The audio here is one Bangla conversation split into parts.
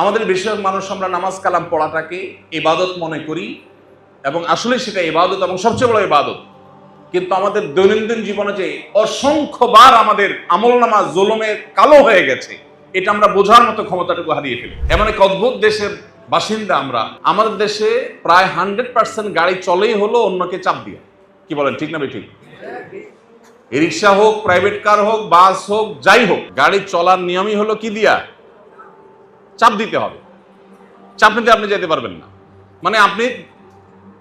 আমাদের বেশিরভাগ মানুষ আমরা নামাজ কালাম পড়াটাকে ইবাদত মনে করি, এবং আসলে সেটা ইবাদত এবং সবচেয়ে বড় ইবাদত। কিন্তু আমাদের দৈনন্দিন জীবনে যে অসংখ্যবার আমাদের আমলনামা জুলুমে কালো হয়ে গেছে, এটা আমরা বোঝার মতো ক্ষমতাটুকু হারিয়ে ফেলি। এমন এক অদ্ভুত দেশের বাসিন্দা আমরা। আমাদের দেশে প্রায় 100% গাড়ি চলেই হলো অন্যকে চাপ দিয়ে। কি বলেন, ঠিক না ঠিক? রিক্সা হোক, প্রাইভেট কার হোক, বাস হোক, যাই হোক, গাড়ি চলার নিয়মই হলো কি দিয়া? চাপ দিতে হবে। চাপ নিতে আপনি যেতে পারবেন না। মানে আপনি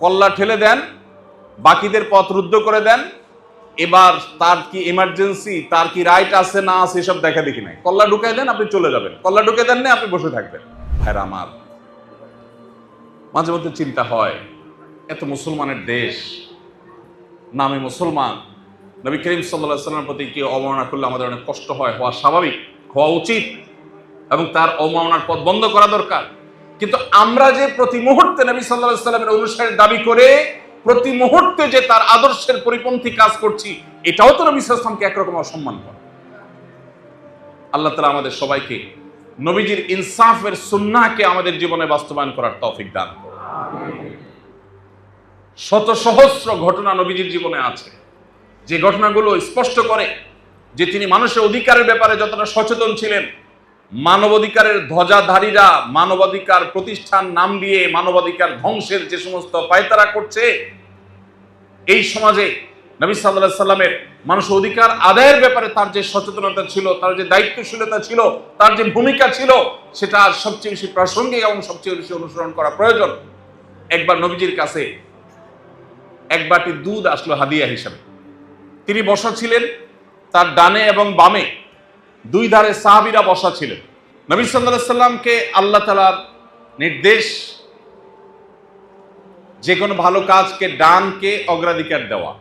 কল্লা ঠেলে দেন, বাকিদের পথ রুদ্ধ করে দেন, এবার তার কি ইমার্জেন্সি, তার কি রাইট আছে না আছে এসব দেখা দেখি নাই। কল্লা ঢুকাই দেন, আপনি চলে যাবেন। কল্লা ঢুকে দেন না, আপনি বসে থাকবেন। ভাইরা আমার, মাঝে মধ্যে চিন্তা হয়, এত মুসলমানের দেশ, নামে মুসলমান, নবী করিম সাল্লাল্লাহু আলাইহি ওয়াসাল্লামের প্রতি কি অবমাননা করলে আমাদের অনেক কষ্ট হয়, হওয়া স্বাভাবিক, হওয়া উচিত, এবং তার অবমাননার পথ বন্ধ করা দরকার। কিন্তু আমরা যে প্রতি মুহূর্তে নবী সাল্লাল্লাহু আলাইহি ওয়াসাল্লামের অনুসারীর দাবি করে প্রতি মুহূর্তে যে তার আদর্শের পরিপন্থী কাজ করছি, এটাও তো নবী সাল্লাল্লাহু আলাইহি ওয়াসাল্লামকে একরকম অসম্মান করা। আল্লাহ তাআলা আমাদের সবাইকে নবীজির ইনসাফের সুন্নাহকে আমাদের জীবনে বাস্তবায়ন করার তৌফিক দান করুন। শত সহস্র ঘটনা নবীজির জীবনে আছে, যে ঘটনাগুলো স্পষ্ট করে যে তিনি মানুষের অধিকারের ব্যাপারে যতটা সচেতন ছিলেন। মানবাধিকারের ধ্বজাধারীরা মানবাধিকার প্রতিষ্ঠান নাম দিয়ে মানবাধিকার ধ্বংসের যে সমস্ত পায়তারা করছে, এই সমাজে নবী সাল্লাল্লাহু আলাইহি সাল্লামের মানুষের অধিকার আদায়ের ব্যাপারে তার যে সচেতনতা ছিল, তার যে দায়িত্বশীলতা ছিল, তার যে ভূমিকা ছিল, সেটা সবচেয়ে বেশি প্রাসঙ্গিক এবং সবচেয়ে বেশি অনুসরণ করা প্রয়োজন। একবার নবীজির কাছে এক বাটি দুধ আসলো হাদিয়া হিসাবে। তিনি বসা ছিলেন, তার ডানে এবং বামে দুই ধারে সাহাবীরা বসা ছিলেন। নবী সাল্লাল্লাহু আলাইহি সাল্লামকে আল্লাহ তাআলার নির্দেশ, যে কোনো ভালো কাজকে ডানকে অগ্রাধিকার দেওয়া,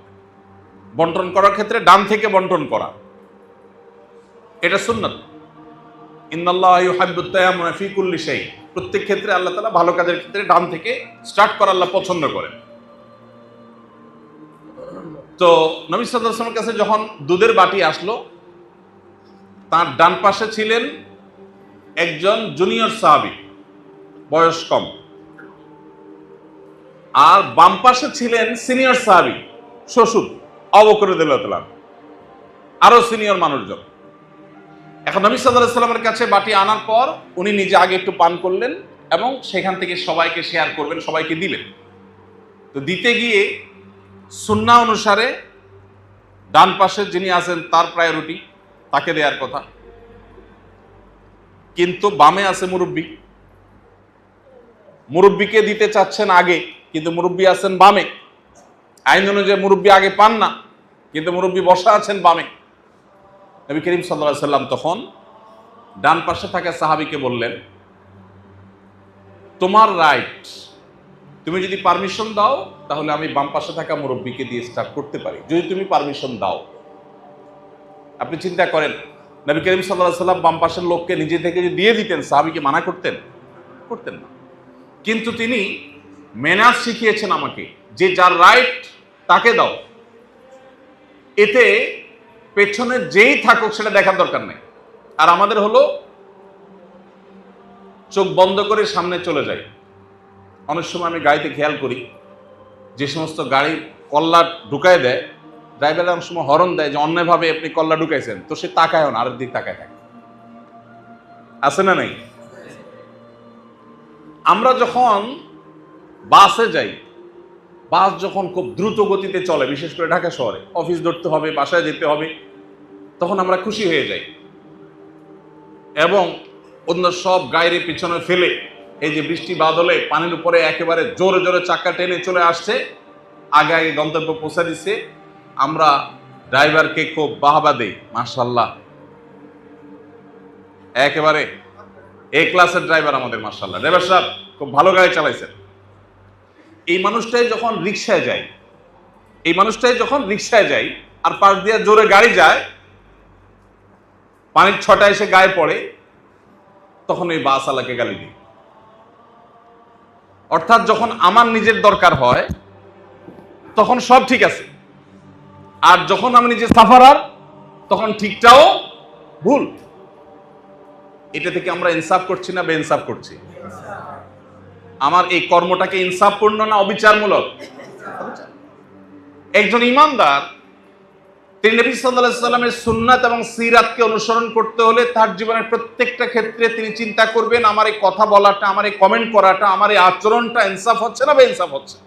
বন্টন করার ক্ষেত্রে ডান থেকে বন্টন করা, এটা সুন্নাত। ইন্নাল্লাহা ইউহিব্বুত তায়াম্মুনা ফি কুল্লি শাই। প্রত্যেক ক্ষেত্রে আল্লাহ তাআলা ভালো কাজের ক্ষেত্রে ডান থেকে স্টার্ট করা আল্লাহ পছন্দ করেন। তো নবী সাল্লাল্লাহু আলাইহি ওয়াসাল্লামের কাছে যখন দুধের বাটি আসলো, তার ডান পাশে ছিলেন একজন জুনিয়র সাহাবী, বয়স কম, আর বাম পাশে ছিলেন সিনিয়র সাহাবী, শ্বশুর আবু বকর রাদিয়াল্লাহু তাআলা, আরো সিনিয়র মানুষজন। এখন নবী সাল্লাল্লাহু আলাইহি ওয়াসাল্লামের কাছে বাটি আনার পর উনি নিজে আগে একটু পান করলেন এবং সেখান থেকে সবাইকে শেয়ার করবেন, সবাইকে দিবেন। তো দিতে গিয়ে সুন্নাহ অনুসারে ডান পাশে যিনি আছেন তার প্রায়োরিটি, তাকে দেওয়ার কথা, কিন্তু বামে আছে মুরব্বী, মুরব্বীকে দিতে চাচ্ছেন আগে, কিন্তু মুরব্বী আছেন বামে। আইন অনুযায়ী মুরব্বী আগে পান না, কিন্তু মুরব্বী বসা আছেন বামে। নবী করিম সাল্লাল্লাহু আলাইহি ওয়াসাল্লাম তখন ডান পাশে থাকা সাহাবীকে বললেন, তোমার রাইট, তুমি যদি পারমিশন দাও তাহলে আমি বাম পাশে থাকা মুরব্বীকে দিয়ে স্টার্ট করতে পারি, যদি তুমি পারমিশন দাও। আপনি চিন্তা করেন, নবী করিম সাল্লাল্লাহু আলাইহি ওয়াসাল্লাম বাম পাশের লোককে নিজে থেকে যদি দিয়ে দিতেন, সাহাবীকে মানা করতেন? করতেন না। কিন্তু তিনি মেনাজ শিখিয়েছেন আমাকে, যে যার রাইট তাকে দাও, এতে পেছনে যেই থাকুক সেটা দেখার দরকার নেই। আর আমাদের হলো চোখ বন্ধ করে সামনে চলে যায়। অনেক সময় আমি গাড়িতে খেয়াল করি, যে সমস্ত গাড়ি কল্লা ঢুকায় দেয়, ড্রাইভার অনেক সময় হরন দেয় যে অন্যায়ভাবে আপনি কল্লা ঢুকাইছেন, তো সে তাকায় না, আরেক দিক তাকায় থাকে। আছে না নাই? আমরা যখন বাসে যাই, বাস যখন খুব দ্রুত গতিতে চলে, বিশেষ করে ঢাকা শহরে, অফিস ধরতে হবে, বাসায় যেতে হবে, তখন আমরা খুশি হয়ে যাই এবং অন্য সব গাড়ির পিছনে ফেলে, এই যে বৃষ্টি বাদলে পানির উপরে একেবারে জোরে জোরে চাকা টেনে চলে আসছে, আগে আগে গন্তব্য পৌঁছে দিচ্ছে, আমরা ড্রাইভারকে খুব বাহবা দেই, মাশাআল্লাহ একেবারে এ ক্লাসের ড্রাইভার আমাদের, মাশাআল্লাহ। ড্রাইভার সাহেব খুব ভালো গাড়ি চালাইছেন। এই মানুষটাই যখন রিক্সায় যায় আর পাশ দিয়ে জোরে গাড়ি যায়, পানির ছটা এসে গায়ে পড়ে, তখন ওই বাসওয়ালাকে গালি দিই। অর্থাৎ যখন আমার নিজের দরকার হয় তখন সব ঠিক আছে, আর যখন আমি নিজে সাফারার তখন ঠিকটাও ভুল। এটা থেকে আমরা ইনসাফ করছি না বেইনসাফ করছি? আমার এই কর্মটাকে ইনসাফপূর্ণ না অবিচারমূলক? একজন ইমানদার তিনি নবী সাল্লাল্লাহু আলাইহি সাল্লামের সুন্নাত এবং সিরাতকে অনুসরণ করতে হলে তার জীবনের প্রত্যেকটা ক্ষেত্রে তিনি চিন্তা করবেন, আমার এই কথা বলাটা, আমার এই কমেন্ট করাটা, আমার এই আচরণটা ইনসাফ হচ্ছে না বেইনসাফ হচ্ছে।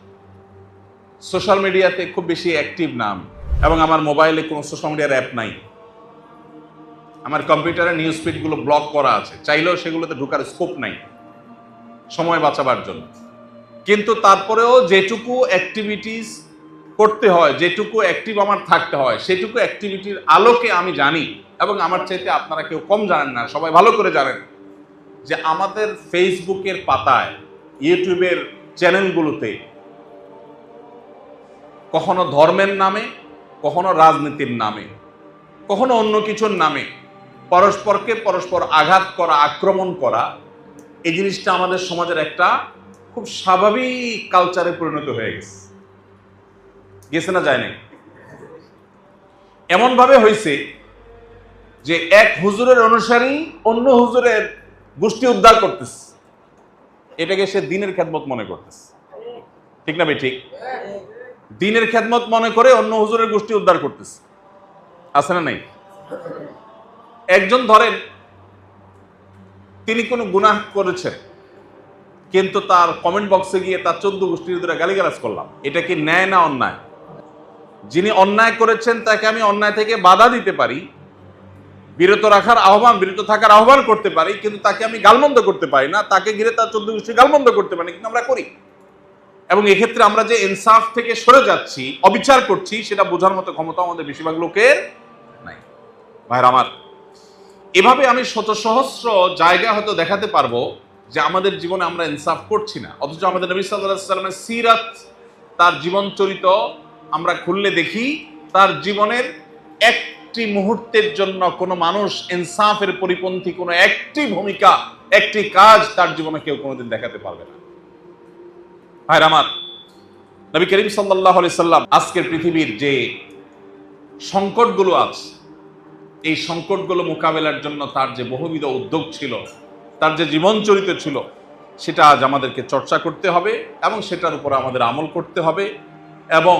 সোশ্যাল মিডিয়াতে খুব বেশি অ্যাক্টিভ না আমি, এবং আমার মোবাইলে কোনো সোশ্যাল মিডিয়ার অ্যাপ নাই। আমার কম্পিউটারে নিউজ ফিডগুলো ব্লক করা আছে, চাইলেও সেগুলোতে ঢোকার স্কোপ নাই সময় বাঁচাবার জন্য। কিন্তু তারপরেও যেটুকু অ্যাক্টিভিটিস করতে হয়, যেটুকু অ্যাক্টিভ আমার থাকতে হয়, সেটুকু অ্যাক্টিভিটির আলোকে আমি জানি, এবং আমার চাইতে আপনারা কেউ কম জানেন না, সবাই ভালো করে জানেন যে আমাদের ফেসবুকের পাতায়, ইউটিউবের চ্যানেলগুলোতে কখনো ধর্মের নামে, কখনো রাজনীতির নামে, কখনো অন্য কিছুর নামে পরস্পরকে পরস্পর আঘাত করা, আক্রমণ করা, এই জিনিসটা আমাদের সমাজের একটা খুব স্বাভাবিক কালচারে পরিণত হয়ে গেছে না, যায় নাই? এমন ভাবে হয়েছে যে এক হুজুরের অনুসারী অন্য হুজুরের গোষ্ঠী উদ্ধার করতেছে, এটাকে সে দিনের খেদমত মনে করতেছে। ঠিক না ভাই? ঠিক। দিনের খেদমত মনে করে অন্য হুজুরের গোষ্ঠী উদ্ধার করতেছে, আছে না নাই? একজন ধরেন তিনি কোনো গুনাহ করেছেন, কিন্তু তার কমেন্ট বক্সে গিয়ে তার 14 গোষ্ঠীর ধরে গালিগালাজ করলাম, এটা কি ন্যায় না অন্যায়? যিনি অন্যায় করেছেন তাকে আমি অন্যায় থেকে বাধা দিতে পারি, বিরত থাকার আহ্বান করতে পারি, কিন্তু তাকে আমি গালমন্দ করতে পারি না। তাকে ঘিরে তার 14 গোষ্ঠী গালমন্দ করতে পারি, কিন্তু আমরা করি। এবং এক্ষেত্রে আমরা যে ইনসাফ থেকে সরে যাচ্ছি, অবিচার করছি, সেটা বোঝার মতো ক্ষমতা আমাদের বেশিরভাগ লোকের নাই। ভাইরা আমার, এভাবে আমি শত সহস্র জায়গা হয়তো দেখাতে পারবো যে আমাদের জীবনে আমরা ইনসাফ করছি না, অথচ আমাদের নবী সাল্লাল্লাহু আলাইহি সাল্লামের সিরাত, তার জীবন চরিত আমরা খুললে দেখি তার জীবনের একটি মুহূর্তের জন্য কোনো মানুষ ইনসাফের পরিপন্থী কোনো একটি ভূমিকা, একটি কাজ তার জীবনে কেউ কোনোদিন দেখাতে পারবে না। ভাইরা আমার, নবী করিম সাল্লাল্লাহু আলাইহি সাল্লাম আজকের পৃথিবীর যে সংকটগুলো আছে, এই সংকটগুলো মোকাবেলার জন্য তার যে বহুবিধ উদ্যোগ ছিল, তার যে জীবন চরিত্র ছিল, সেটা আজ আমাদেরকে চর্চা করতে হবে এবং সেটার উপর আমাদের আমল করতে হবে, এবং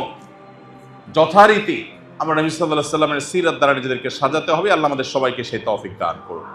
যথারীতি আমরা নবী সাল্লাল্লাহু আলাইহি সাল্লামের সিরাত দ্বারা নিজেদেরকে সাজাতে হবে। আল্লাহ আমাদের সবাইকে সেই তৌফিক দান করুন।